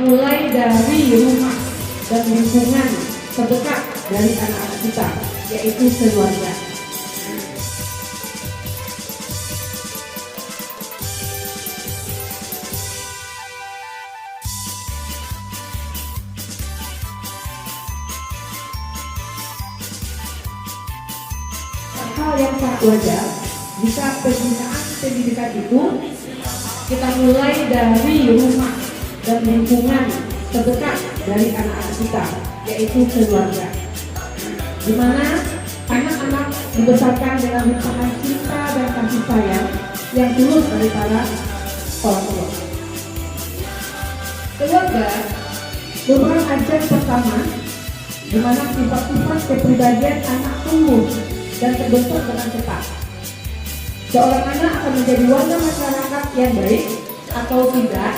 mulai dari rumah dan lingkungan terdekat dari anak-anak kita, yaitu keluarga. Hal yang sangat wajar jika penggunaan pendidikan itu kita mulai dari rumah dan lingkungan terdekat dari anak-anak kita, yaitu keluarga, di mana anak-anak dibesarkan dengan limpahan cinta dan kasih sayang yang tulus dari para orang tua. Keluarga merupakan ajar pertama di mana sifat-sifat kepribadian anak tumbuh dan terbentuk dengan cepat. Seorang anak akan menjadi warga masyarakat yang baik atau tidak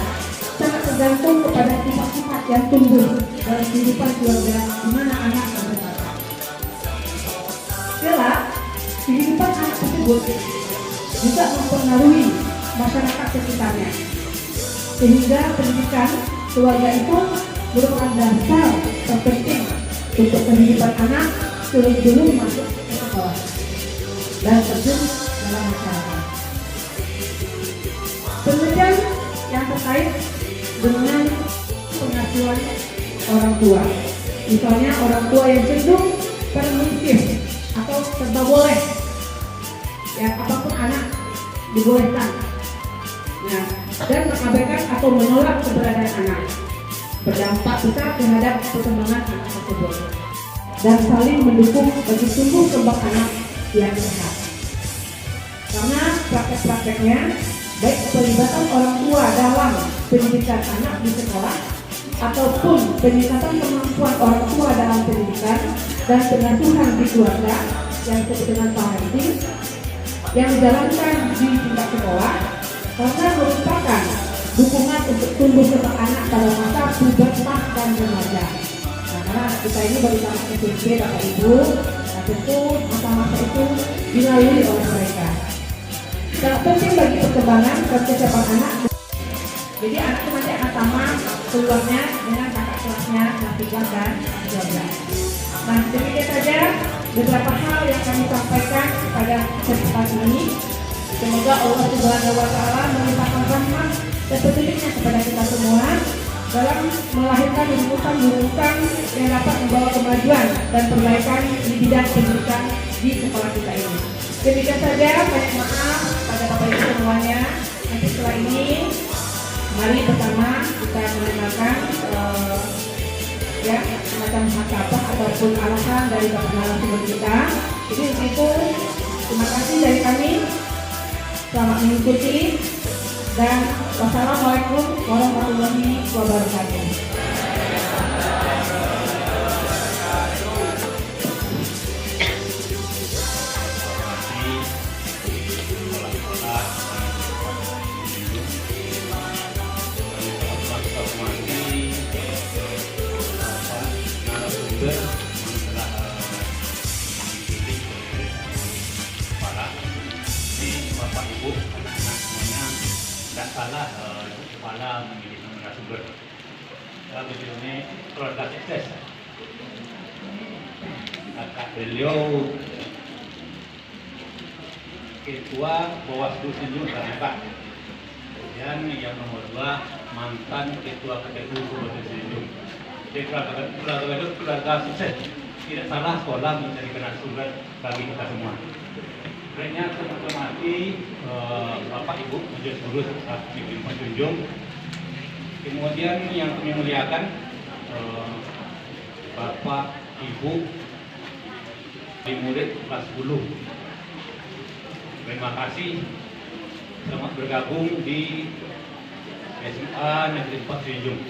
sangat tergantung kepada sifat-sifat yang tumbuh dalam kehidupan keluarga di mana anak membesarkan. Kelak, kehidupan anak tersebut juga mempengaruhi masyarakat sekitarnya, sehingga pendidikan keluarga itu merupakan dasar terpenting untuk kehidupan anak sebelum masuk ke sekolah dan terjun dalam masyarakat. Kemudian yang terkait dengan pengasuhan orang tua, misalnya orang tua yang cenderung permisif atau serba boleh, ya apapun anak dibolehkan, nah, dan mengabaikan atau menolak keberadaan anak, berdampak besar terhadap perkembangan anak tersebut dan saling mendukung bagi tumbuh kembang anak yang sehat. Karena praktek-prakteknya, baik pelibatan orang tua dalam pendidikan anak di sekolah ataupun peningkatan kemampuan orang tua dalam pendidikan dan pengasuhan di keluarga yang disebut dengan parenting yang dijalankan di tingkat sekolah, karena merupakan dukungan untuk tumbuh kembang anak pada masa pubertas dan remaja. Nah, karena kita ini baru tamat SMP, Bapak Ibu, nah tentu masa-masa itu dilalui oleh mereka. Sangat penting bagi perkembangan dan kesehatan anak. Jadi anak itu nanti akan sama keluarnya dengan kakak kelasnya, kelas 3 dan 12. Nah, demikian saja beberapa hal yang kami sampaikan pada kesempatan ini. Semoga Allah Subhanahu wa Ta'ala melimpahkan rahmat dan petunjuknya kepada kita semua dalam melahirkan rumusan-rumusan yang dapat membawa kemajuan dan perbaikan di bidang pendidikan di sekolah kita ini. Demikian saja, banyak maaf pada Bapak Ibu semuanya. Nanti setelah ini, mari bersama kita mendengarkan ya semacam hak ataupun alasan dari Bapak narasumber kita. Jadi untuk itu, terima kasih dari kami. Selamat mengikuti dan wassalamualaikum warahmatullahi wabarakatuh. Bapak Ibu, semuanya tidak salah kepala memilih narasumber. Beliau ini keluarga sukses. Kakak beliau ketua Bawaslu Sinjung Terhebat. Kemudian yang nomor 2 mantan ketua KPU Kabupaten Sinjung. Jadi keluarga itu keluarga sukses. Tidak salah sekolah menjadi narasumber bagi kita semua. Sebenarnya saya menghormati Bapak Ibu Majelis Guru Bimbing Penjunjung. Kemudian yang kami muliakan Bapak Ibu di murid kelas 10. Terima kasih selamat bergabung di SMA Negeri 4 Sinjung.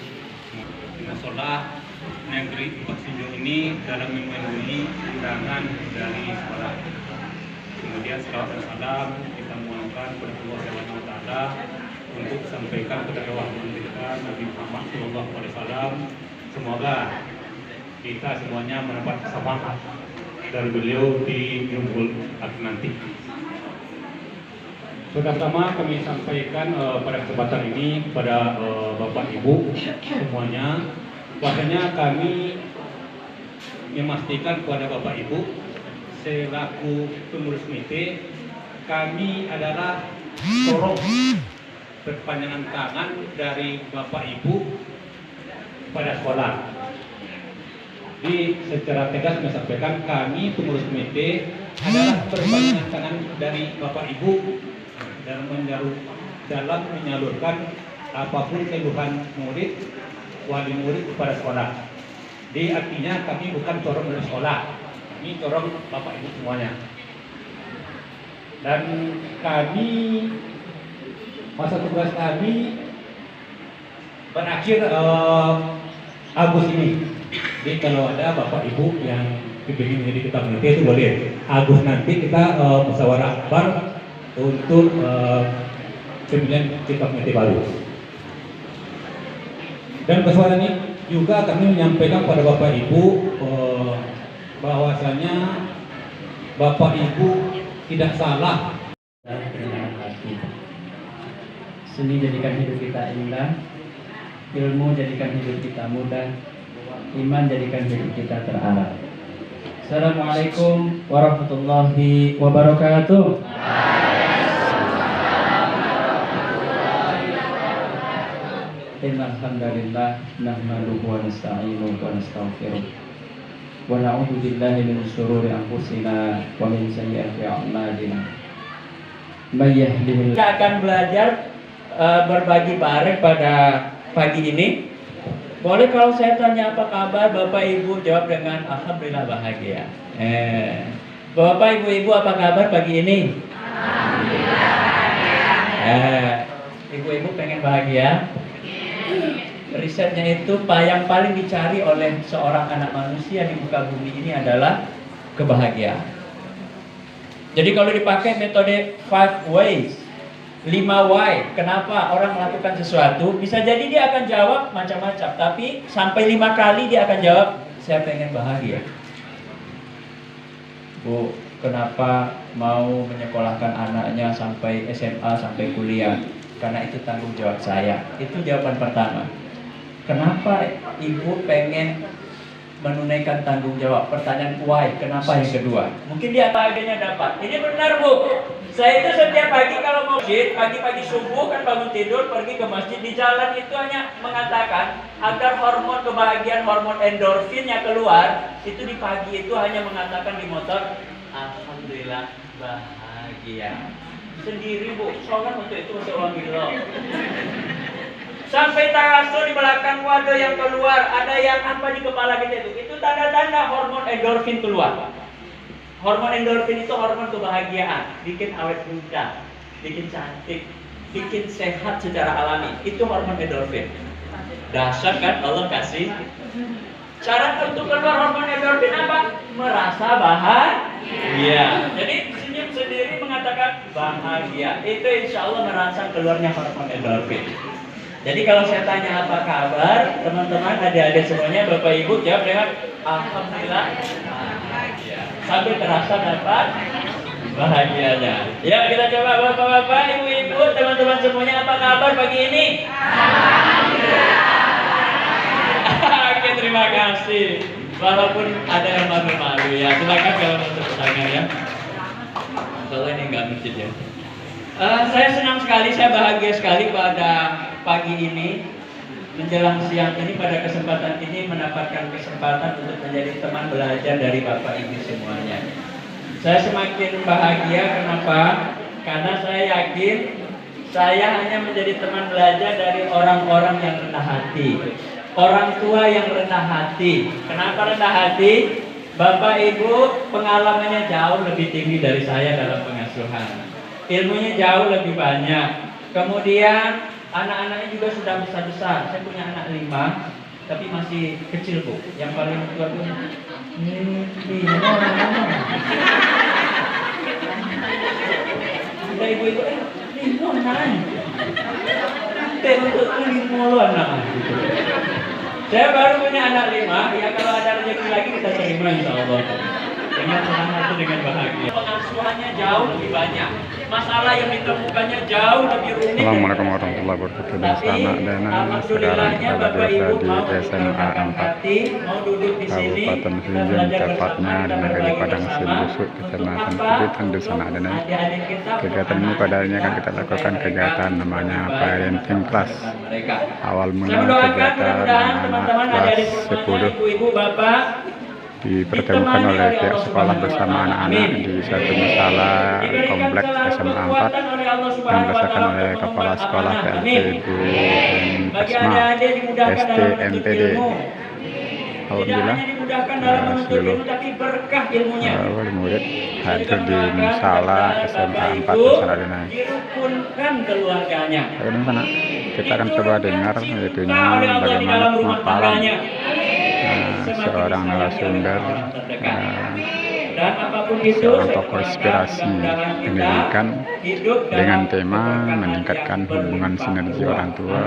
Sekolah Negeri 4 Sinjung ini dalam memenuhi undangan dari sekolah. Kemudian salawat dan salam kita mohonkan kepada Allah Subhanahu wa Ta'ala untuk sampaikan kepada Rasulullah Nabi Muhammad SAW. Semoga kita semuanya mendapat semangat dari beliau di Nyumbul nanti. Pertama kami sampaikan pada kesempatan ini kepada Bapak Ibu semuanya, bahwasanya kami memastikan kepada Bapak Ibu selaku pengurus komite, kami adalah sorong perpanjangan tangan dari Bapak Ibu pada sekolah. Jadi secara tegas kami sampaikan, kami pengurus komite adalah perpanjangan tangan dari Bapak Ibu dalam menyalurkan apapun keluhan murid, wali murid kepada sekolah. Jadi artinya kami bukan corong dari sekolah, kami corong Bapak Ibu semuanya. Dan kami, masa tugas kami berakhir Agustus ini. Jadi kalau ada Bapak Ibu yang ingin menjadi ketua komite itu boleh. Agustus nanti kita musyawarah akbar untuk pemilihan ketua komite baru. Dan kesempatan ini juga kami menyampaikan kepada Bapak Ibu bahwasanya Bapak Ibu tidak salah. Dengan hati. Seni jadikan hidup kita indah, ilmu jadikan hidup kita mudah, iman jadikan hidup kita terarah. Assalamualaikum warahmatullahi wabarakatuh. Innal hamdalillah nahmaduhu wa nasta'inuhu wa nastaghfiruh wa na'udzu billahi min shururi anfusina wa min sayyiati a'malina. May yahdihillahu. Kita akan belajar berbagi bareng pada pagi ini. Boleh kalau saya tanya apa kabar, Bapak Ibu jawab dengan alhamdulillah bahagia. Bapak Ibu apa kabar pagi ini? Alhamdulillah bahagia. Ibu-ibu pengen bahagia? Risetnya itu yang paling dicari oleh seorang anak manusia di muka bumi ini adalah kebahagiaan. Jadi kalau dipakai metode 5 ways, 5 why, kenapa orang melakukan sesuatu, bisa jadi dia akan jawab macam-macam, tapi sampai 5 kali dia akan jawab, saya pengen bahagia. Bu, kenapa mau menyekolahkan anaknya sampai SMA, sampai kuliah? Karena itu tanggung jawab saya. Itu jawaban pertama. Kenapa ibu pengen menunaikan tanggung jawab? Pertanyaan why, kenapa yang kedua? Mungkin dia bahagianya dapat. Ini benar bu. Saya itu setiap pagi kalau mau masjid, pagi-pagi subuh kan bangun tidur, pergi ke masjid, di jalan itu hanya mengatakan agar hormon kebahagiaan, hormon endorfinnya keluar. Itu di pagi itu hanya mengatakan di motor, alhamdulillah bahagia. Sendiri bu, sholat untuk itu untuk orang gila. Sampai tarasur di belakang wadah yang keluar, ada yang apa di kepala kita itu tanda-tanda hormon endorfin keluar. Hormon endorfin itu hormon kebahagiaan, bikin awet muda, bikin cantik, bikin sehat secara alami. Itu hormon endorfin. Dasar kan Allah kasih. Cara untuk keluar hormon endorfin apa? Merasa bahagia. Jadi senyum sendiri mengatakan bahagia. Itu insya Allah merangsang keluarnya hormon endorfin. Jadi kalau saya tanya apa kabar, teman-teman, adik-adik semuanya, Bapak Ibu jawab dengan alhamdulillah bahagia. Sambil terasa dapat bahagianya. Ya, kita coba Bapak-bapak, Ibu-ibu, teman-teman semuanya, apa kabar pagi ini? Alhamdulillah. Oke, terima kasih. Walaupun ada yang malu-malu ya, silakan kalau mau bertanya ya. Kalau ini nggak masjid ya. Saya senang sekali, saya bahagia sekali pada pagi ini, menjelang siang ini, pada kesempatan ini mendapatkan kesempatan untuk menjadi teman belajar dari Bapak Ibu semuanya. Saya semakin bahagia, kenapa? Karena saya yakin saya hanya menjadi teman belajar dari orang-orang yang rendah hati, orang tua yang rendah hati. Kenapa rendah hati? Bapak Ibu pengalamannya jauh lebih tinggi dari saya dalam pengasuhan, ilmunya jauh lebih banyak. Kemudian anak-anaknya juga sudah besar-besar. Saya punya anak 5, tapi masih kecil bu. Yang paling tua pun ada ibu-ibu limonan. Untuk limo anak. Saya baru punya anak 5. Ya kalau ada rezeki lagi kita terima insya Allah. dengan senang hati, dengan bahagia. Pengasuhannya jauh lebih banyak, masalah yang ditemukannya jauh lebih rumit. Assalamualaikum warahmatullahi wabarakatuh. Dan selamat Dana sekarang kita berada di SMA 4 mau duduk di sini, Kabupaten Srinjung, tepatnya di Negeri Padang Simbusuk, Kecamatan Kubitan, Desa Dana. Kegiatan ini padanya akan kita lakukan kegiatan namanya parenting class. Awal mula kegiatan anak kelas 10 dipertemukan oleh pihak sekolah bersama anak-anak di satu masalah kompleks SMA 4 yang dirasakan oleh Kepala Sekolah PLT Ibu Asma STMPD. Alhamdulillah seluruh wali murid hadir di musalah SMA 4 Desa Dana. Bagaimana kita akan coba dengar itunya bagaimana pemaparan seorang narasumber, seorang tokoh inspirasi pendidikan dengan tema meningkatkan hubungan sinergi orang tua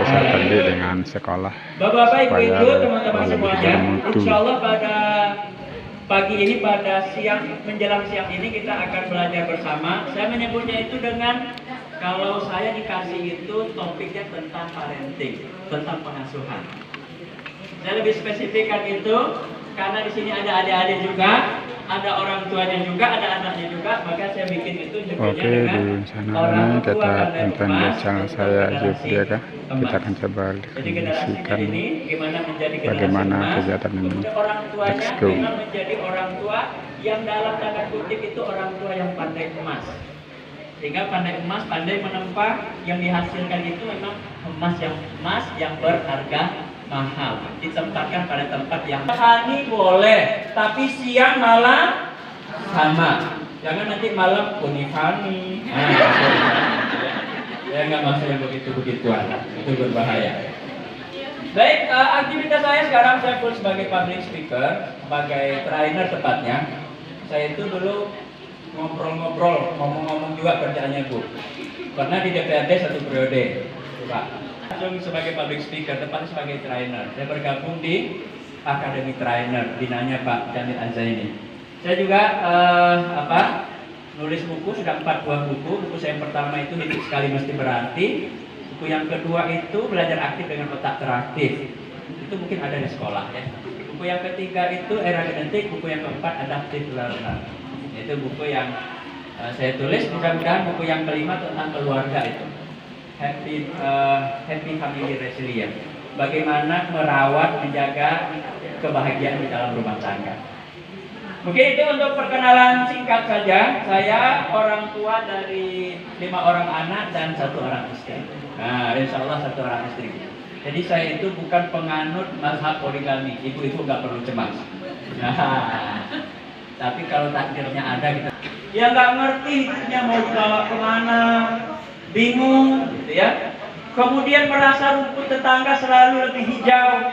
peserta didik dengan sekolah supaya lebih bermutu. Pagi ini pada siang menjelang siang ini kita akan belajar bersama. Saya menyebutnya itu dengan, kalau saya dikasih itu topiknya tentang parenting, tentang pengasuhan. Saya lebih spesifikkan itu karena di sini ada adik-adik juga, ada orang tuanya juga, ada anaknya juga, maka saya bikin itu Oke, di sana kita tonton di channel saya Yudhya. Kita akan coba diskusikan bagaimana kegiatan ini. Let's go. Menjadi orang tua yang dalam tanda kutip itu orang tua yang pandai emas. Sehingga pandai emas, pandai menempa, yang dihasilkan itu memang emas yang berharga mahal, ditempatkan pada tempat yang hani boleh, tapi siang malam sama. Jangan nanti malam kunifani. Ya nggak masuk yang begitu-begituan, itu berbahaya. Baik, aktivitas saya sekarang saya full sebagai public speaker, sebagai trainer tepatnya. Saya itu dulu ngobrol-ngobrol, ngomong-ngomong juga kerjaannya Bu. Pernah di DPRD satu periode, Pak. Langsung sebagai public speaker, tepatnya sebagai trainer. Saya bergabung di Akademi Trainer, binanya Pak Jamil Anzaini. Saya juga nulis buku, sudah 4 buah buku. Buku saya yang pertama itu Hidup Sekali Mesti Berarti. Buku yang kedua itu Belajar Aktif dengan Otak Kreatif. Itu mungkin ada di sekolah ya. Buku yang ketiga itu Era Genetik. Buku yang keempat Adaptive Learner. Itu buku yang saya tulis. Mudah-mudahan buku yang kelima tentang keluarga itu. Happy Family Resilient. Bagaimana merawat, menjaga kebahagiaan di dalam rumah tangga. Mungkin itu untuk perkenalan singkat saja. Saya orang tua dari 5 orang anak dan 1 orang istri. Nah, insya Allah 1 orang istri. Jadi saya itu bukan penganut mazhab poligami. Ibu-ibu nggak perlu cemas. Nah, tapi kalau takdirnya ada kita, ya nggak ngerti hidupnya mau dibawa kemana, bingung, gitu ya. Kemudian merasa rumput tetangga selalu lebih hijau.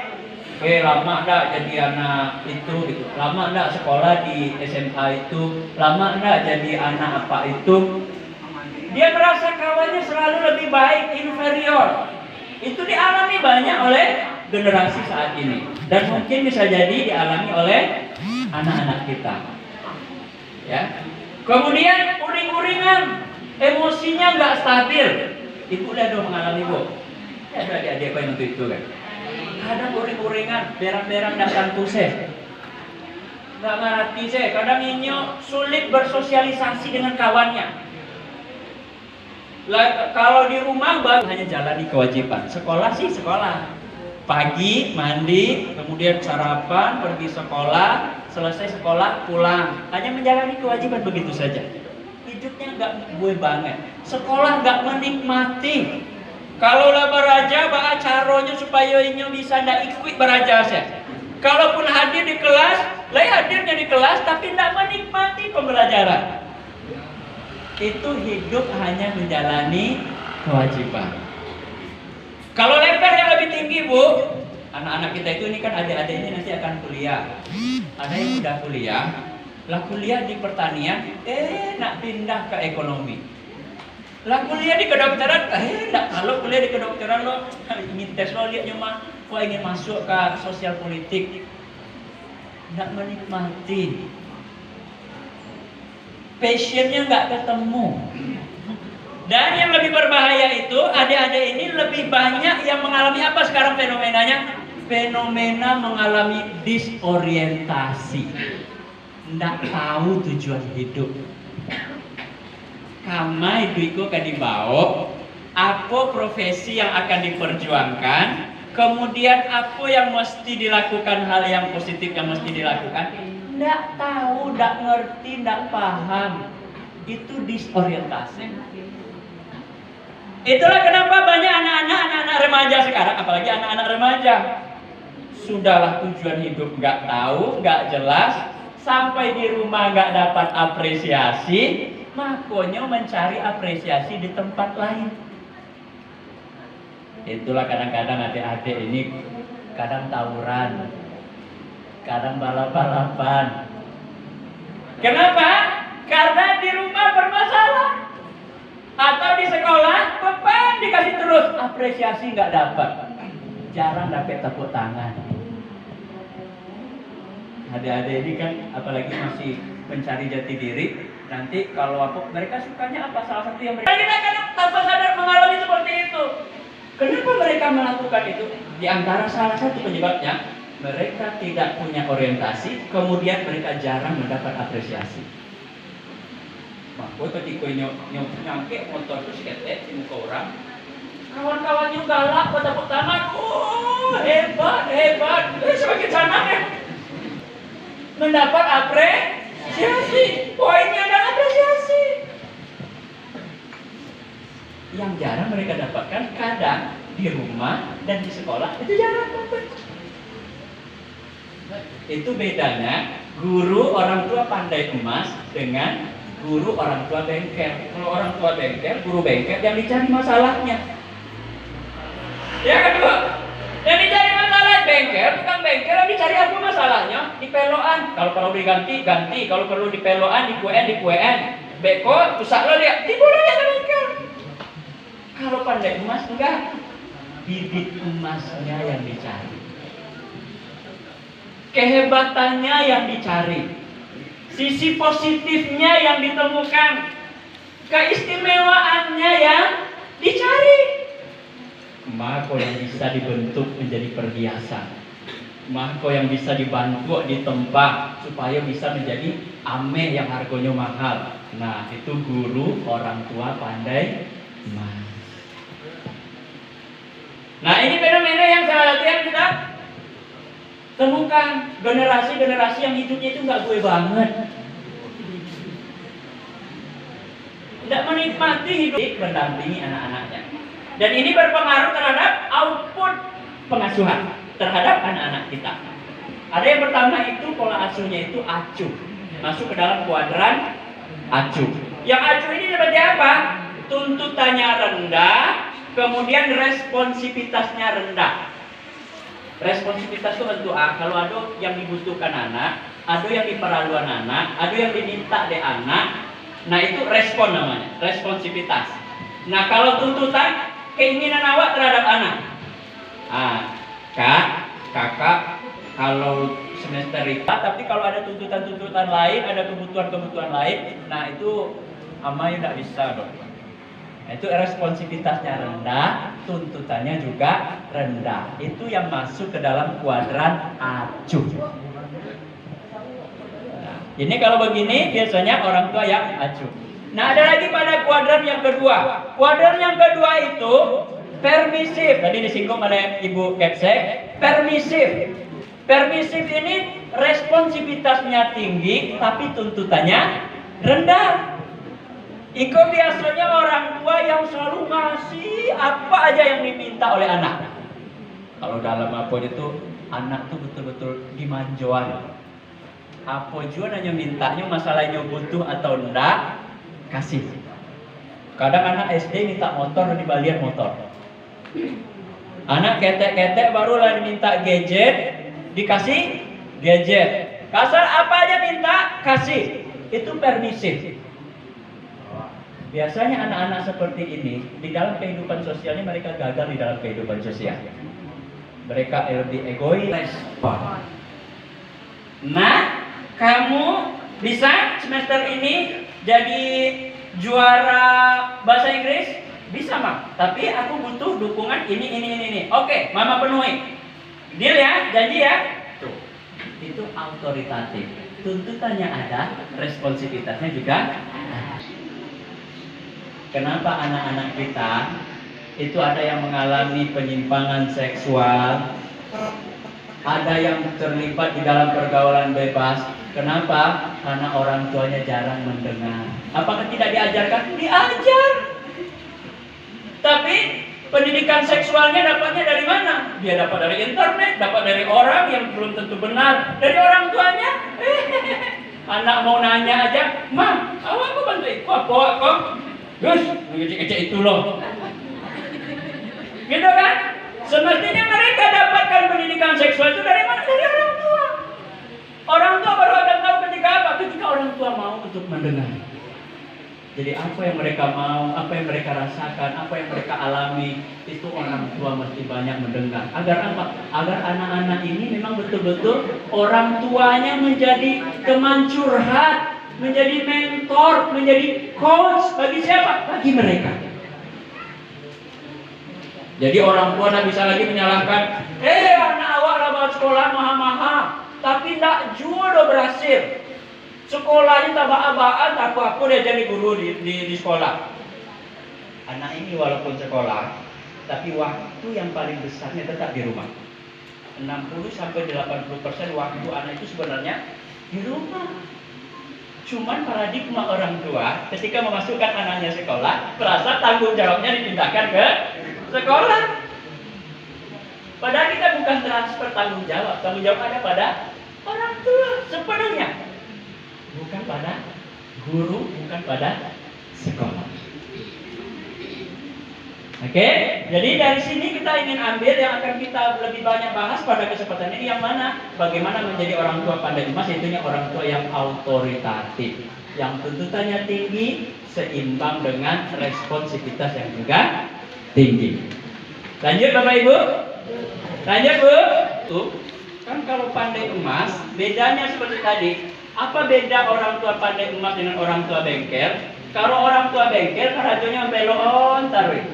Lama enggak jadi anak itu, gitu. Lama enggak sekolah di SMA itu, lama enggak jadi anak apa itu. Dia merasa kawannya selalu lebih baik, inferior. Itu dialami banyak oleh generasi saat ini. Dan mungkin bisa jadi dialami oleh anak-anak kita. Ya. Kemudian uring-uringan, emosinya nggak stabil. Ibu udah dong mengalami Bu. Ya ada adik-adik yang itu kan. Kadang uring-uringan, berang-berang datang tuse. Nggak ngerti saya. Kadang inyo sulit bersosialisasi dengan kawannya. Kalau di rumah baru hanya jalani kewajiban. Sekolah sih sekolah. Pagi mandi, kemudian sarapan, pergi sekolah, selesai sekolah pulang. Hanya menjalani kewajiban begitu saja. Hidupnya nggak gue banget. Sekolah nggak menikmati. Kalau lah beraja, bah caronya supaya inyo bisa ndak ikut beraja saya. Kalaupun hadir di kelas, hadirnya di kelas tapi ndak menikmati pembelajaran. Itu hidup hanya menjalani kewajiban. Kalau level yang lebih tinggi Bu, anak-anak kita itu ini kan adik-adik ini nanti akan kuliah. Ada yang udah kuliah, lah kuliah di pertanian, nak pindah ke ekonomi. Lah kuliah di kedokteran, kalau kuliah di kedokteran lo ingin tes lo lihat cuma kok ingin masuk ke sosial politik. nggak menikmati. Passionnya nggak ketemu. Dan yang lebih berbahaya itu, adik-adik ini lebih banyak yang mengalami apa sekarang fenomenanya? Fenomena mengalami disorientasi. Nggak tahu tujuan hidup. Kamai duiko kadibao, apa profesi yang akan diperjuangkan, kemudian apa yang mesti dilakukan, hal yang positif yang mesti dilakukan. Nggak tahu, nggak ngerti, nggak paham. Itu disorientasi. Itulah kenapa banyak anak-anak remaja sekarang, apalagi anak-anak remaja, sudahlah tujuan hidup nggak tahu, nggak jelas, sampai di rumah nggak dapat apresiasi, makanya mencari apresiasi di tempat lain. Itulah kadang-kadang adik-adik ini kadang tawuran, kadang balap-balapan. Kenapa? Karena di rumah bermasalah. Atau di sekolah, beban dikasih terus, apresiasi nggak dapat. Jarang dapat tepuk tangan. Adik-adik ini kan apalagi masih mencari jati diri. Nanti kalau apa, mereka sukanya apa? Salah satu yang mereka kadang tanpa sadar mengalami seperti itu. Kenapa mereka melakukan itu? Di antara salah satu penyebabnya, mereka tidak punya orientasi, kemudian mereka jarang mendapat apresiasi. Makanya ketika nyampe motor itu siketek di muka orang, kawan-kawannya galak, tepuk tangan, oh hebat, semakin senang ya. Mendapat apresiasi, poinnya adalah apresiasi. Yang jarang mereka dapatkan kadang di rumah dan di sekolah itu jarang dapat. Itu bedanya guru orang tua pandai emas dengan guru orang tua bengkel. Kalau orang tua bengkel, guru bengkel yang dicari masalahnya. Ya kedua, yang dicari masalah bengkel, tukang bengkel yang dicari apa masalahnya? Di peloan. Kalau perlu diganti, ganti. Kalau perlu di peloan, di kuen. Beko, rusak lo dia, timbul aja ke bengkel. Kalau pandai emas enggak, bibit emasnya yang dicari, kehebatannya yang dicari, sisi positifnya yang ditemukan, keistimewaannya yang dicari. Maka yang bisa dibentuk menjadi perhiasan, maka yang bisa dibantu ditempa supaya bisa menjadi ame yang harganya mahal. Nah itu guru orang tua pandai emas. Nah ini fenomena yang seharian kita temukan, generasi-generasi yang hidupnya itu nggak gue banget, tidak menikmati hidup, mendampingi anak-anaknya, dan ini berpengaruh terhadap output pengasuhan terhadap anak-anak kita. Ada yang pertama itu pola asuhnya itu acuh, masuk ke dalam kuadran acuh. Yang acuh ini seperti apa? Tuntutannya rendah, kemudian responsivitasnya rendah. Responsivitas itu bentuk A. Kalau ada yang dibutuhkan anak, ada yang diperlukan anak, ada yang diminta oleh anak. Nah itu respon namanya, responsivitas. Nah kalau tuntutan, keinginan awak terhadap anak. Kakak, kalau semester itu, tapi kalau ada tuntutan-tuntutan lain, ada kebutuhan-kebutuhan lain, nah itu Amai tidak bisa dong. Itu responsivitasnya rendah, tuntutannya juga rendah. Itu yang masuk ke dalam kuadran acuh. Nah, ini kalau begini biasanya orang tua yang acuh. Nah ada lagi pada kuadran yang kedua. Kuadran yang kedua itu permisif. Tadi disinggung oleh Ibu Kepsek. Permisif. Permisif ini responsivitasnya tinggi, tapi tuntutannya rendah. Iko biasanya orang tua yang selalu ngasih apa aja yang diminta oleh anak. Kalau dalam apa itu anak tuh betul-betul dimanjoan. Apa juga nanya mintanya, masalahnya butuh atau enggak, kasih. Kadang anak SD minta motor, dibalian motor. Anak ketek-ketek barulah diminta gadget, dikasih gadget. Kasar apa aja minta, kasih. Itu permisif. Biasanya anak-anak seperti ini di dalam kehidupan sosialnya mereka gagal di dalam kehidupan sosial. Mereka lebih egois. Nah, kamu bisa semester ini jadi juara bahasa Inggris? Bisa, Mam. Tapi aku butuh dukungan ini. Oke, Mama penuhi. Deal ya, janji ya. Tuh, itu autoritatif. Tuntutannya ada, responsivitasnya juga ada. Kenapa anak-anak kita itu ada yang mengalami penyimpangan seksual, ada yang terlibat di dalam pergaulan bebas? Kenapa? Karena orang tuanya jarang mendengar. Apakah tidak diajarkan? Diajar. Tapi pendidikan seksualnya dapatnya dari mana? Dia dapat dari internet, dapat dari orang yang belum tentu benar, dari orang tuanya. Anak mau nanya aja, Mam, awak aku bantu kok? Gus, ngecek itu loh. Gitu kan? Semestinya mereka dapatkan pendidikan seksual itu dari mana? Dari orang tua. Orang tua baru akan tahu ketika apa? Ketika orang tua mau untuk mendengar. Jadi apa yang mereka mau, apa yang mereka rasakan, apa yang mereka alami, itu orang tua mesti banyak mendengar. Agar apa? Agar anak-anak ini memang betul-betul orang tuanya menjadi teman curhat, menjadi mentor, menjadi coach bagi siapa? Bagi mereka. Jadi orang tua tidak bisa lagi menyalahkan, anak awak dapat sekolah mahal-mahal, tapi tidak juga berhasil. Sekolahnya tak apa-apaan, tak apa-apa dia jadi guru di sekolah. Anak ini walaupun sekolah, tapi waktu yang paling besarnya tetap di rumah. 60-80% waktu anak itu sebenarnya di rumah. Cuman paradigma orang tua ketika memasukkan anaknya sekolah, merasa tanggung jawabnya dipindahkan ke sekolah. Padahal kita bukan transfer tanggung jawab ada pada orang tua sepenuhnya. Bukan pada guru, bukan pada sekolah. Oke, jadi dari sini kita ingin ambil yang akan kita lebih banyak bahas pada kesempatan ini, yang mana bagaimana menjadi orang tua pandai emas, yaitu orang tua yang autoritatif, yang tuntutannya tinggi, seimbang dengan responsivitas yang juga tinggi. Lanjut Bapak Ibu. Lanjut Bu. Tuh, kan kalau pandai emas, bedanya seperti tadi. Apa beda orang tua pandai emas dengan orang tua bengkel? Kalau orang tua bengkel, radionya belon taruh.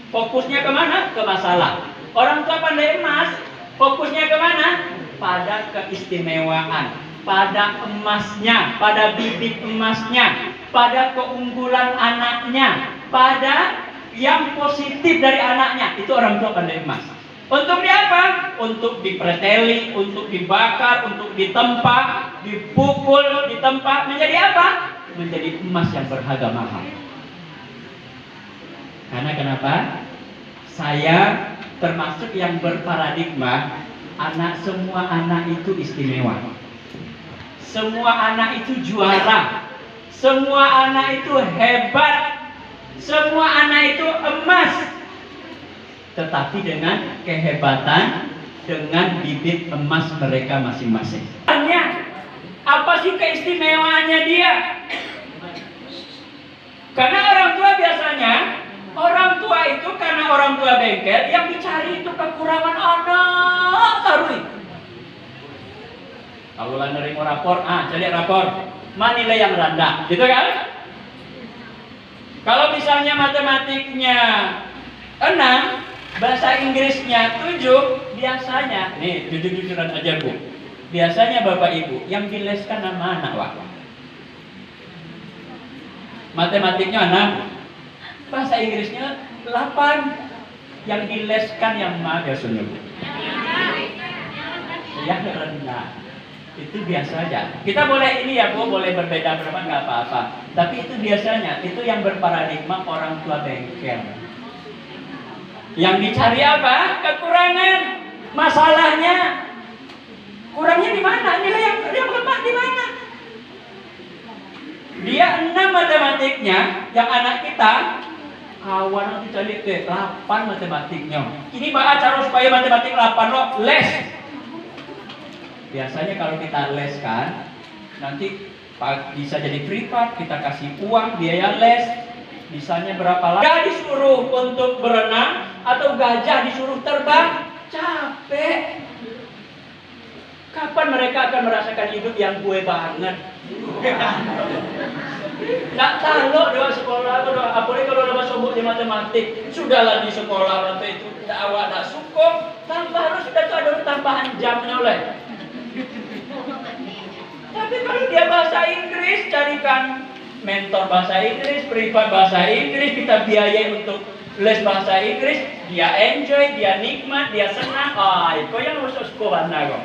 Fokusnya kemana? Ke masalah. Orang tua pandai emas, fokusnya kemana? Pada keistimewaan, pada emasnya, pada bibit emasnya, pada keunggulan anaknya, pada yang positif dari anaknya. Itu orang tua pandai emas. Untuk di apa? Untuk dipreteli, untuk dibakar, untuk ditempa, dipukul, ditempa. Menjadi apa? Menjadi emas yang berharga mahal. Karena kenapa? Saya termasuk yang berparadigma, semua anak itu istimewa. Semua anak itu juara. Semua anak itu hebat. Semua anak itu emas. Tetapi dengan kehebatan, dengan bibit emas mereka masing-masing. Apa sih keistimewaannya dia? Karena orang tua biasanya, orang tua itu karena orang tua bengkel, yang dicari itu kekurangan anak tarui. Kalau nerima rapor, cari rapor, mana nilai yang rendah, gitu kan? Kalau misalnya matematiknya 6, bahasa Inggrisnya 7, biasanya, nih jujur-jujuran aja Bu, biasanya Bapak Ibu yang dileskan sama anak Wak. Matematiknya 6, bahasa Inggrisnya 8, yang dileskan yang mana biasanya Bu? Yang rendah. Itu biasa aja. Kita boleh ini ya Bu, boleh berbeda berapa nggak apa-apa. Tapi itu biasanya, itu yang berparadigma orang tua bengkel. Yang dicari apa? Kekurangan. Masalahnya kurangnya di mana? Nilai yang lemah di mana? Dia 6 matematiknya, yang anak kita kawan nanti cari ke 8 matematiknya. Ini Pak cara supaya matematik 8 lo les. Biasanya kalau kita les kan, nanti bisa jadi privat, kita kasih uang biaya les. Misalnya berapa lama? Gajah disuruh untuk berenang atau gajah disuruh terbang, capek. Kapan mereka akan merasakan hidup yang gue banget? Nggak tahu doa sekolah atau doa apalagi kalau doa sobok di matematik. Sudahlah di sekolah waktu itu dakwah dah cukup, tanpa harus sudah tuh ada tambahan jamnya oleh. Tapi kalau dia bahasa Inggris, carikan mentor bahasa Inggris, privat bahasa Inggris, kita biayai untuk les bahasa Inggris, dia enjoy, dia nikmat, dia senang. Itu yang harus sekolah nago.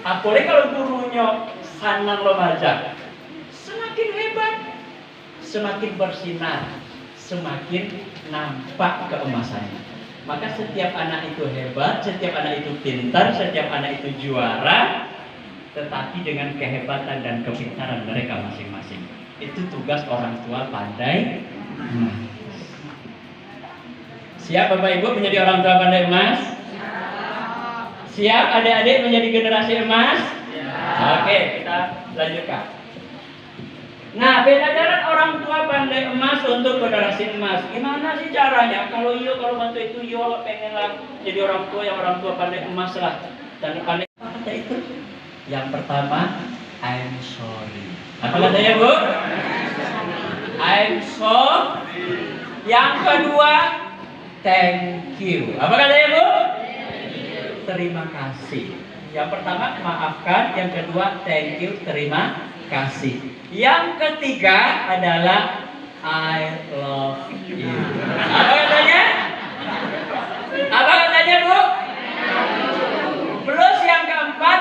Apalagi kalau gurunya senang lo baca, semakin hebat, semakin bersinar, semakin nampak keemasannya. Maka setiap anak itu hebat, setiap anak itu pintar, setiap anak itu juara, tetapi dengan kehebatan dan kepintaran mereka masing-masing. Itu tugas orang tua pandai. Siap Bapak Ibu menjadi orang tua pandai emas? Siap adik-adik menjadi generasi emas? Oke, kita lanjutkan. Nah, beda jalan orang tua pandai emas untuk generasi emas. Gimana sih caranya? Kalau bantu itu pengenlah jadi orang tua pandai emas lah. Dan pandai apa itu? Yang pertama, I'm sorry. Apa katanya Bu? I'm sorry. Yang kedua, thank you. Apa katanya Bu? Terima kasih. Yang pertama, maafkan. Yang kedua, thank you, terima kasih. Yang ketiga adalah I love you. Apa katanya? Apa katanya Bu? Plus yang keempat,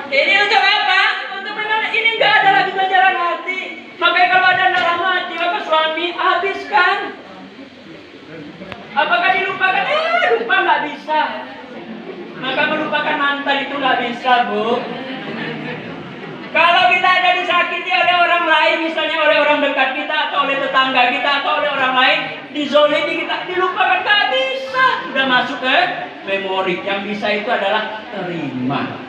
ini untuk apa? Untuk memang ini enggak ada lagi pelajaran hati. Makanya kalau ada dalam hati maka suami habiskan. Apakah dilupakan? Lupa nggak bisa. Maka melupakan mantan itu nggak bisa, Bu. Kalau kita ada disakiti oleh orang lain, misalnya oleh orang dekat kita atau oleh tetangga kita atau oleh orang lain, dizolimi kita, dilupakan nggak bisa. Sudah masuk ke memori. Yang bisa itu adalah terima.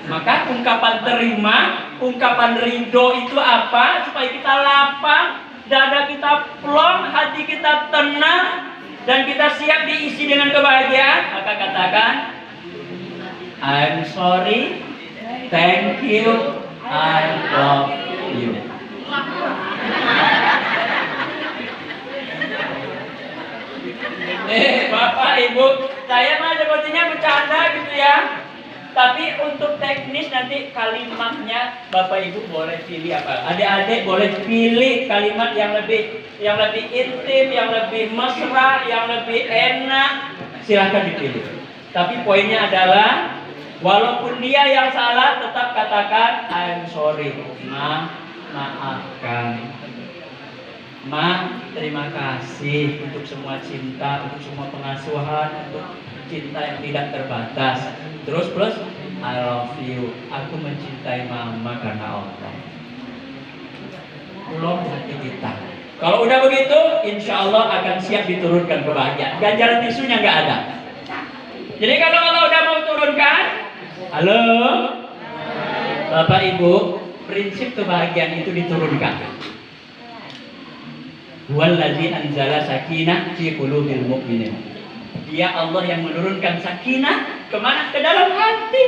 Maka ungkapan terima, ungkapan ridho itu apa? Supaya kita lapang, dada kita plong, hati kita tenang, dan kita siap diisi dengan kebahagiaan. Maka katakan, I'm sorry, thank you, I love you. Bapak, Ibu, saya mah sepertinya bercanda gitu ya. Tapi untuk teknis nanti kalimatnya Bapak Ibu boleh pilih apa? Adik-adik boleh pilih kalimat yang lebih intim, yang lebih mesra, yang lebih enak. Silahkan dipilih. Tapi poinnya adalah walaupun dia yang salah tetap katakan I'm sorry. Maafkan. Terima kasih untuk semua cinta, untuk semua pengasuhan, untuk cinta yang tidak terbatas. Terus plus I love you. Aku mencintai mama karena Allah. Pulang hati kita. Kalau udah begitu, insya Allah akan siap diturunkan kebahagiaan. Ganjaran tisunya nggak ada. Jadi kalau Allah udah mau turunkan, halo, Bapak Ibu, prinsip kebahagiaan itu diturunkan. Huwallazi anzala sakinah fi qulubil mu'minin. Dia Allah yang menurunkan sakinah kemana? Ke dalam hati.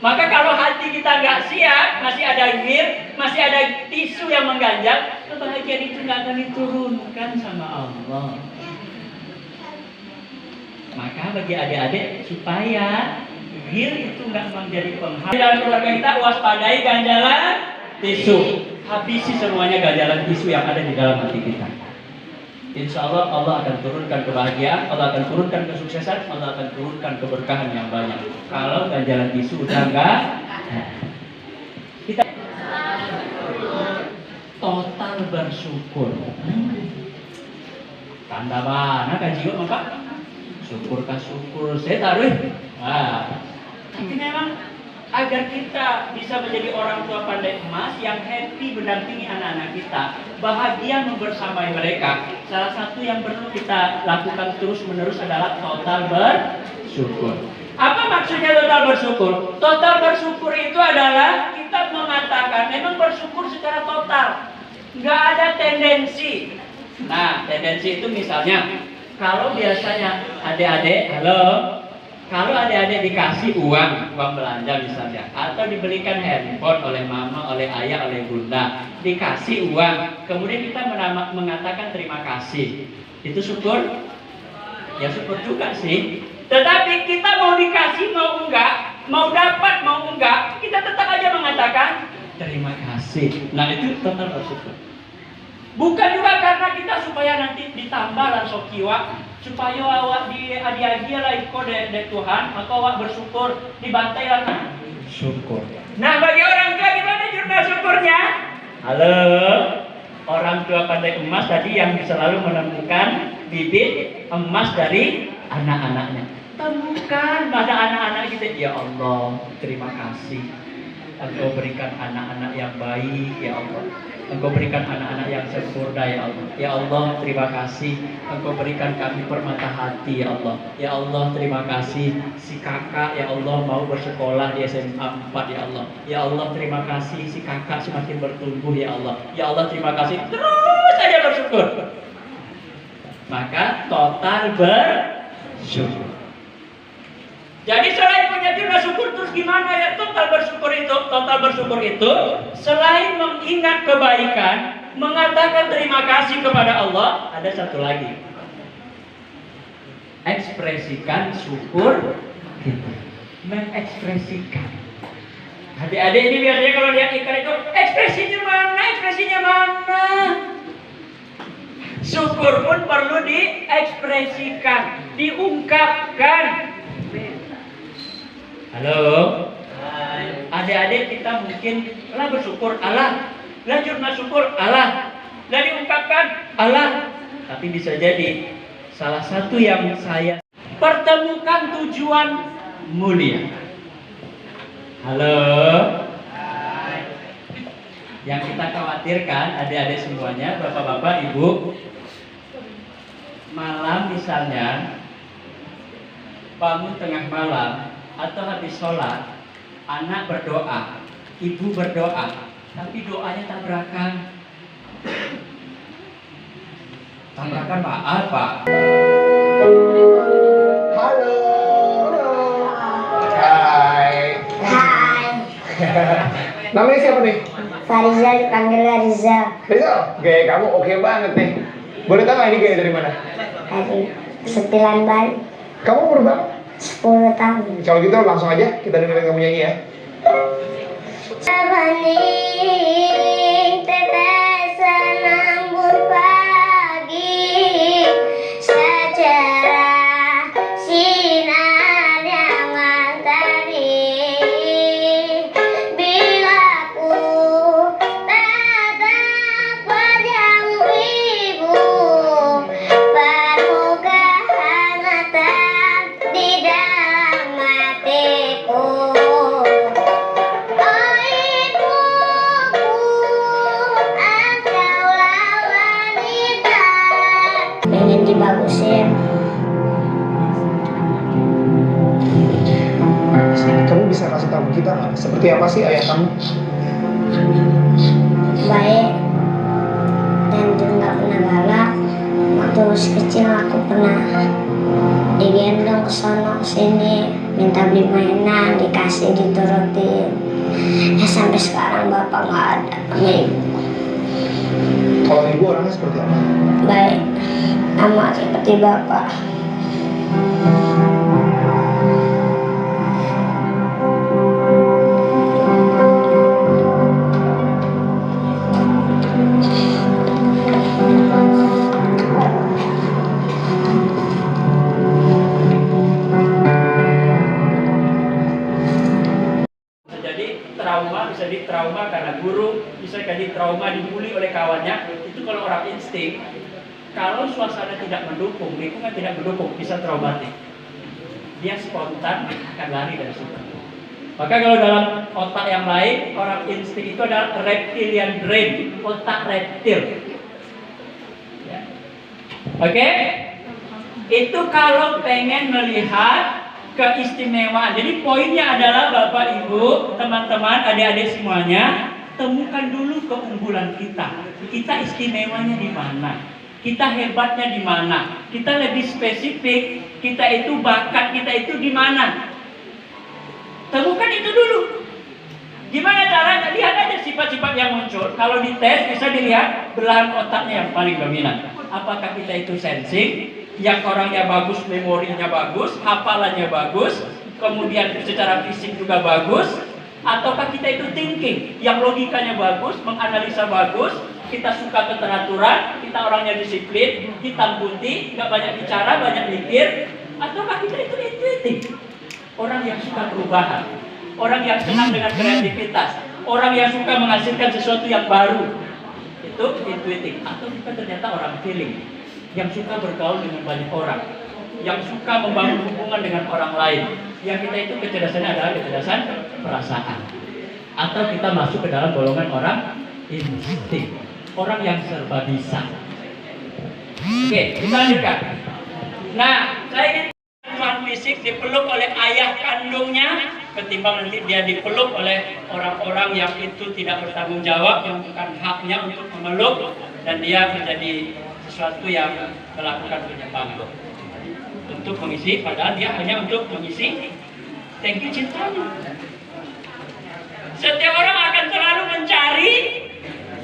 Maka kalau hati kita nggak siap, masih ada gir, masih ada tisu yang mengganjal, kebahagiaan itu nggak akan diturunkan sama Allah. Maka bagi adik-adik supaya gir itu nggak menjadi penghalang dalam keluarga kita, waspadai ganjalan tisu. Habisi semuanya ganjalan tisu yang ada di dalam hati kita. Insya Allah Allah akan turunkan kebahagiaan, Allah akan turunkan kesuksesan, Allah akan turunkan keberkahan yang banyak. Kalau ganjalan tisu udah enggak, kita total bersyukur. Tanda mana kajian maka syukur. Saya taruh. Tapi memang agar kita bisa menjadi orang tua pandai emas yang happy mendampingi anak-anak kita, bahagia membersamai mereka, salah satu yang perlu kita lakukan terus-menerus adalah total bersyukur. Apa maksudnya total bersyukur? Total bersyukur itu adalah kita mengatakan memang bersyukur secara total, nggak ada tendensi. Nah, tendensi itu misalnya kalau biasanya adik-adik, halo, kalau adik-adik dikasih uang belanja misalnya, atau dibelikan handphone oleh mama, oleh ayah, oleh bunda, dikasih uang, kemudian kita mengatakan terima kasih, itu syukur? Ya syukur juga sih. Tetapi kita mau dikasih mau enggak, mau dapat mau enggak, kita tetap aja mengatakan terima kasih. Nah itu total bersyukur. Bukan juga karena kita supaya nanti ditambah langsung kiwa, supaya awak adi-adi lah ikut dari Tuhan, maka awak bersyukur, dibantai lah syukur. Nah bagi orang tua gimana jurnal syukurnya? Halo, orang tua pandai emas tadi yang selalu menemukan bibit emas dari anak-anaknya. Temukan pada anak-anak kita, ya Allah, terima kasih. Engkau berikan anak-anak yang baik, ya Allah. Engkau berikan anak-anak yang sempurna, ya Allah. Ya Allah, terima kasih. Engkau berikan kami permata hati, ya Allah. Ya Allah, terima kasih. Si kakak, ya Allah, mau bersekolah di SMA 4, ya Allah. Ya Allah, terima kasih. Si kakak semakin bertumbuh, ya Allah. Ya Allah, terima kasih. Terus saja bersyukur. Maka total bersyukur. Jadi selain punya jurnal syukur, terus gimana ya total bersyukur itu? Total bersyukur itu selain mengingat kebaikan, mengatakan terima kasih kepada Allah, ada satu lagi. Ekspresikan syukur kita. Mengekspresikan. Adik-adik ini biasanya kalau lihat ikan itu, ekspresinya mana? Ekspresinya mana? Syukur pun perlu diekspresikan, diungkapkan. Halo, adik-adik kita mungkin lah bersyukur Allah, lah jurnal syukur Allah, lah diungkapkan Allah. Tapi bisa jadi salah satu yang saya pertemukan tujuan mulia. Halo, yang kita khawatirkan adik-adik semuanya, bapak-bapak, ibu, malam misalnya bangun tengah malam atau habis sholat, anak berdoa, ibu berdoa, tapi doanya tabrakan. Tabrakan maaf Pak. Halo. Hai. Hai, Namanya siapa nih? Fariza dipanggil Rizal Rizal. Gaya kamu oke banget nih. Boleh tahu nggak ini gaya dari mana? dari Setilan Bali, Kamu umur berapa? 10 tahun. Kalau gitu langsung aja kita dengerin kamu nyanyi ya. Bening tetesan embun pagi, secerah sinar yang mentari. Bila ku tatap wajahmu ibu, penuh kehangatan di dalam hatiku. Oh ibuku, engkaulah wanita. Pengen dibagusin. Kamu bisa kasih tahu kita nggak seperti apa sih ayah kamu? Baik dan dia nggak pernah galak. Waktu masih kecil aku pernah digendong ke sono sini, minta beli mainan, dikasih, diturutin. Ya sampai sekarang bapak nggak ada sama ibu. Kalau ibu orangnya seperti apa? Baik, sama seperti bapak. Bisa jadi trauma, bisa jadi trauma karena guru, bisa jadi trauma dibully oleh kawannya. Itu kalau orang insting. Kalau suasana tidak mendukung, lingkungan tidak mendukung, bisa traumatik. Dia spontan akan lari dari situ. Maka kalau dalam otak yang lain, orang insting itu adalah reptilian brain, otak reptil. Ya. Oke? Itu kalau pengen melihat keistimewaan. Jadi poinnya adalah Bapak Ibu, teman-teman, adik-adik semuanya, temukan dulu keunggulan kita. Kita istimewanya di mana? Kita hebatnya di mana? Kita lebih spesifik, kita itu bakat kita itu di mana? Temukan itu dulu. Gimana caranya? Lihat aja sifat-sifat yang muncul. Kalau dites bisa dilihat belahan otaknya yang paling dominan. Apakah kita itu sensing, yang orangnya bagus, memorinya bagus, hafalannya bagus, kemudian secara fisik juga bagus, ataukah kita itu thinking, yang logikanya bagus, menganalisa bagus, kita suka keteraturan, kita orangnya disiplin, hitam putih, nggak banyak bicara, banyak mikir, ataukah kita itu intuitif, orang yang suka perubahan, orang yang senang dengan kreativitas, orang yang suka menghasilkan sesuatu yang baru, itu intuitif, atau kita ternyata orang feeling, yang suka bergaul dengan banyak orang, yang suka membangun hubungan dengan orang lain, yang kita itu kecerdasannya adalah kecerdasan perasaan, atau kita masuk ke dalam golongan orang insting, orang yang serba bisa. Oke, kita lanjutkan. Nah, saya ingin Tuhan fisik dipeluk oleh ayah kandungnya, ketimbang nanti dia dipeluk oleh orang-orang yang itu tidak bertanggung jawab, yang bukan haknya untuk memeluk, dan dia menjadi sesuatu yang melakukan penyimpangan untuk mengisi, padahal dia hanya untuk mengisi tangki cintanya. Setiap orang akan selalu mencari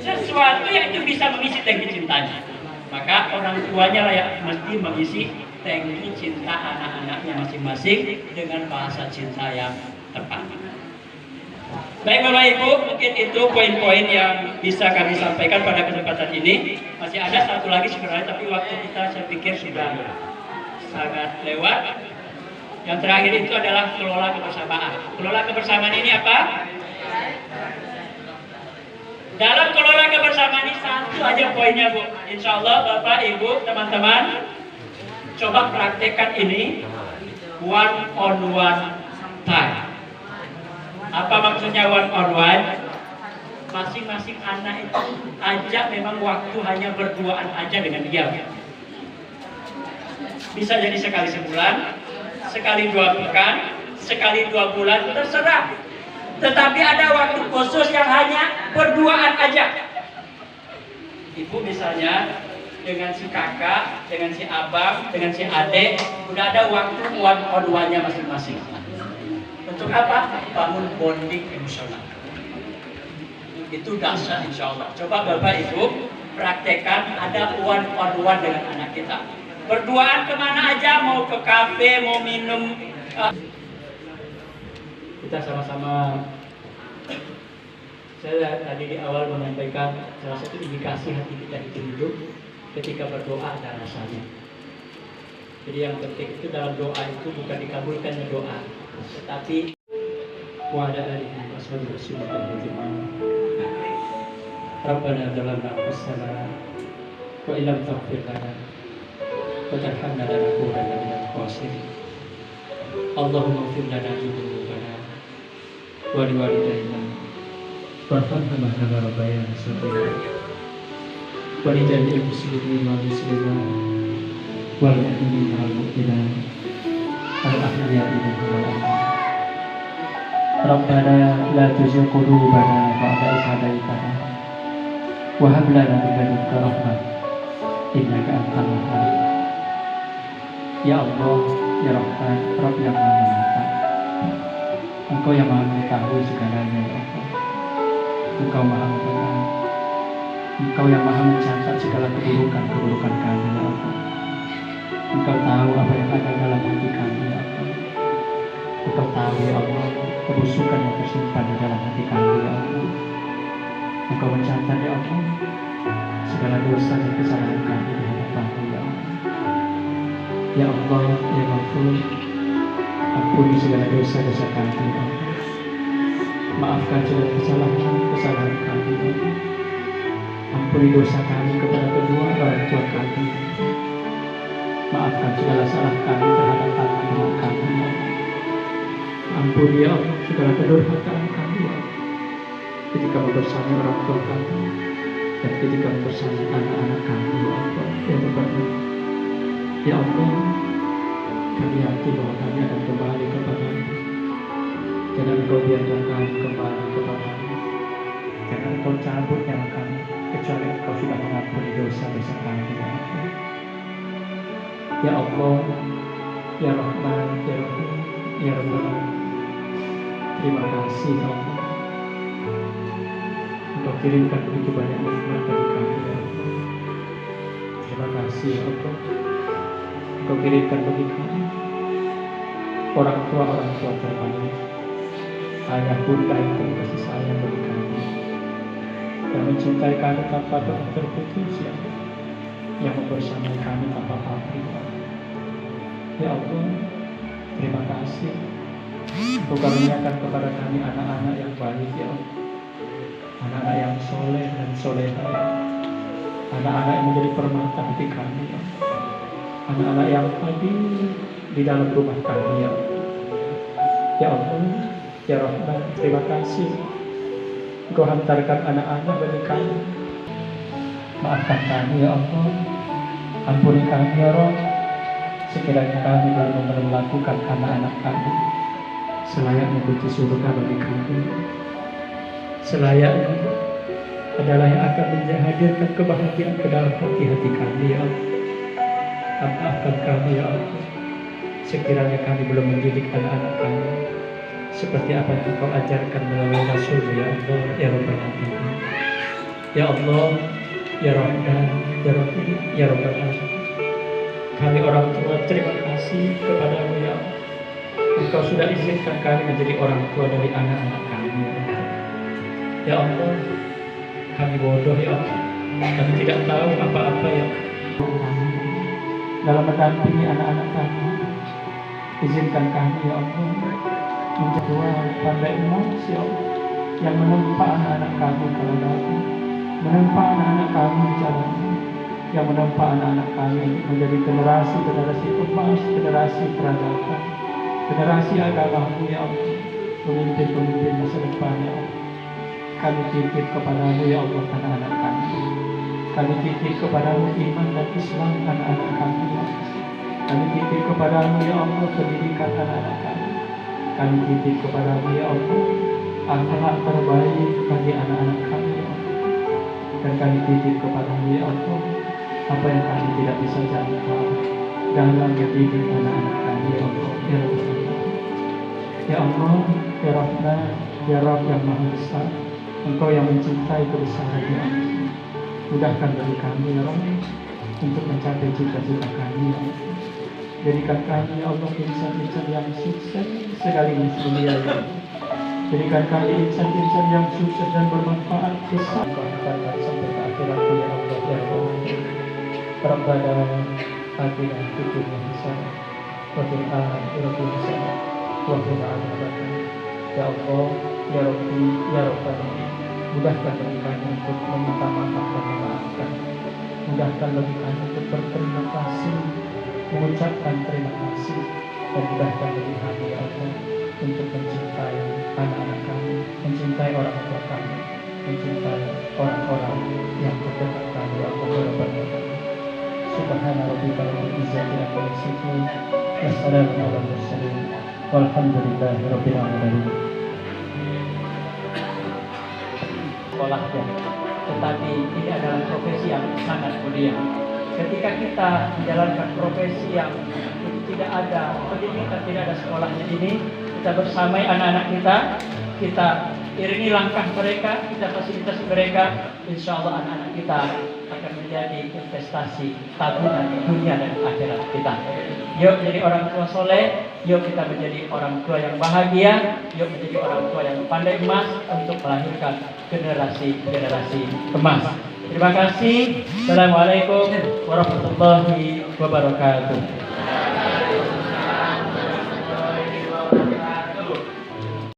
sesuatu yang itu bisa mengisi tangki cintanya. Maka orang tuanya lah yang mesti mengisi tangki cinta anak-anaknya masing-masing dengan bahasa cinta yang tepat. Baik Bapak Ibu, mungkin itu poin-poin yang bisa kami sampaikan pada kesempatan ini. Masih ada satu lagi sebenarnya, tapi waktu kita saya pikir sudah sangat lewat. Yang terakhir itu adalah kelola kebersamaan. Kelola kebersamaan ini apa? Dalam kelola kebersamaan ini satu aja poinnya Bu. Insya Allah Bapak, Ibu, teman-teman coba praktekkan ini one on one time. Apa maksudnya one on one? Masing-masing anak itu ajak memang waktu hanya berduaan aja dengan dia. Bisa jadi sekali sebulan, sekali 2 pekan, sekali 2 bulan, terserah. Tetapi ada waktu khusus yang hanya berduaan aja. Ibu misalnya dengan si kakak, dengan si abang, dengan si adik, udah ada waktu one on one-nya masing-masing. Untuk apa? Bangun bonding emosional. Itu dasar insya Allah. Coba Bapak Ibu praktekkan ada one on one dengan anak kita. Berduaan kemana aja, mau ke kafe, mau minum. Kita sama-sama. Saya tadi di awal menyampaikan salah satu indikasi hati kita itu hidup ketika berdoa ada rasanya. Jadi yang penting itu dalam doa itu bukan dikabulkannya doa, tetapi wa'ala alihi washabihi Rabbana zalamna anfusana wa illam taghfir lana wa tarhamna lanakunanna minal khasirin. Allahumma ighfir lana dzunubana wa liwalidayna warhamna kama rabbayana shaghira wa li jami'il muslimin wal muslimat wal mu'minin wal mu'minat al ahya'i minhum wal amwat. Rabbana la tuzigh qulubana ba'da idh hadaytana wa hab lana min ladunka rahmah innaka antal wahhab. Ya Allah, ya Rahman, Rabb yang Maha Menatap, Engkau yang Maha mengetahui segalanya, ya Allah. Engkau Maha Mengetahui, Engkau yang Maha mencatat segala keburukan kami, ya Allah. Engkau tahu apa yang ada dalam hati kami, ya Allah. Engkau tahu, ya Allah, kebusukan yang tersimpan di dalam hati kami, ya Allah. Engkau mencatat, ya Allah, segala dosa dan kesalahan kami di hadapan-Mu, ya Allah. Ya Allah, ya Ghafur, ampuni segala dosa-dosa kami, ya Allah. Maafkan segala kesalahan kami, ya Allah. Ampuni dosa kami kepada kedua orang tua kami. Maafkan segala salah kami terhadap anak-anak kami, ya Allah. Ampuni, ya Allah, segala kedurhakaan kami, ya Allah. Ketika membersama orang tua kami dan ketika membersama anak-anak kami, ya Allah, ya Allah. Ya Allah, kami yakin bahwa kami akan kembali kepada-Mu. Jangan Engkau biarkan kami kembali kepada-Mu. karena Engkau cabut nyawa kami, kecuali Engkau sudah mengampuni dosa-dosa kami. Ya Allah, Ya Rahman, Ya Rahim, Ya Rabbal, terima kasih ya Allah. Engkau kirimkan begitu banyak nikmat bagi kami ya Allah. Terima kasih ya Allah. Engkau kirimkan bagi kami orang tua terbaik, ayah bunda yang penuh kasih sayang bagi kami, yang mencintai kami tanpa terputus ya Allah, yang membersamai kami tanpa pamrih ya Allah. Ya Allah, terima kasih. Engkau karuniakan kepada kami anak-anak yang baik ya Allah, anak-anak yang soleh dan soleha ya Allah, anak-anak yang menjadi permata hati kami ya Allah, anak-anak yang hadir di dalam rumah kami ya Allah. Ya Allah, Ya Rahman, terima kasih Engkau hantarkan anak-anak bagi kami. Maafkan kami ya Allah, ampuni kami ya Rabb, sekiranya kami belum melakukan anak-anak kami selayaknya budi surga bagi kami, selayaknya adalah yang akan menghadirkan kebahagiaan ke dalam hati-hati kami ya Allah. Maafkan kami ya Allah, sekiranya kami belum mendidik anak-anak kami seperti apa yang Engkau ajarkan melalui Rasul ya Allah, Ya Rabbal Alamin. Ya Allah, Ya Rahman, Ya Rahim, Ya Rabbal Alamin. Kami orang tua terima kasih kepadamu ya Allah. Engkau sudah izinkan kami menjadi orang tua dari anak-anak kami ya Allah. Ya Allah, kami bodoh ya Allah, kami tidak tahu apa-apa ya Allah. Dalam mendampingi anak-anak kami, izinkan kami ya Allah menjadi orang pandai emas ya Allah, yang menempa anak-anak kami kepadamu, menempa anak-anak kami jalanmu, yang menempa anak-anak kami menjadi generasi emas, generasi peradaban, generasi agamamu ya Allah, pemimpin-pemimpin masa depan ya Allah. Kami titip kepadamu ya Allah anak-anak kami, kami titip kepadamu iman dan Islam anak-anak kami ya Allah. Kami titip kepadamu ya Allah pendidikan anak-anak kami, kami titip kepadamu ya Allah akhlak terbaik bagi anak-anak kami ya Allah. Dan kami titip kepadamu ya Allah apa yang kami tidak bisa jangkau dalam mendidik anak-anak kami ya Allah. Ya Allah, ya Allah, Ya Rahman, Ya Rabb yang Maha Besar, Engkau yang mencintai kebesaran ya Allah. Mudahkan bagi kami ya Rabb untuk mencapai cita-cita kami ya Allah. Jadikan kami ya Allah insan-insan yang sukses sekaligus mulia ya Allah. Jadikan kami insan-insan yang sukses dan bermanfaat besar. Engkau hantarkan sampai ke akhirat ya Allah ya Allah. Rabbana atina fid dunya hasanah wa fil akhirati hasanah wa qina adzabannar. Ya Allah, Ya Rabbi, Ya Rabbana, mudahkan bagi kami untuk meminta maaf dan memaafkan. Mudahkan bagi kami untuk berterima kasih, mengucapkan terima kasih, dan mudahkan bagi kami ya Allah untuk mencintai anak-anak kami, mencintai orang tua kami, mencintai orang-orang yang terdekat kami ya Allah ya Rabbal Alamin. Subhana rabbika rabbil izzati amma yasifun, wassalamu ala mursalin, walhamdulillahi rabbil alamin. Sekolahnya, tetapi ini adalah profesi yang sangat mulia. Ketika kita menjalankan profesi yang tidak ada pendidikan, tidak ada sekolahnya ini, kita bersamai anak-anak kita iringi langkah mereka, kita fasilitasi mereka, insya Allah anak-anak kita akan menjadi investasi tabungan dunia dan akhirat kita. Yuk menjadi orang tua soleh, yuk kita menjadi orang tua yang bahagia, yuk menjadi orang tua yang pandai emas untuk melahirkan generasi emas. Terima kasih. Assalamualaikum warahmatullahi wabarakatuh.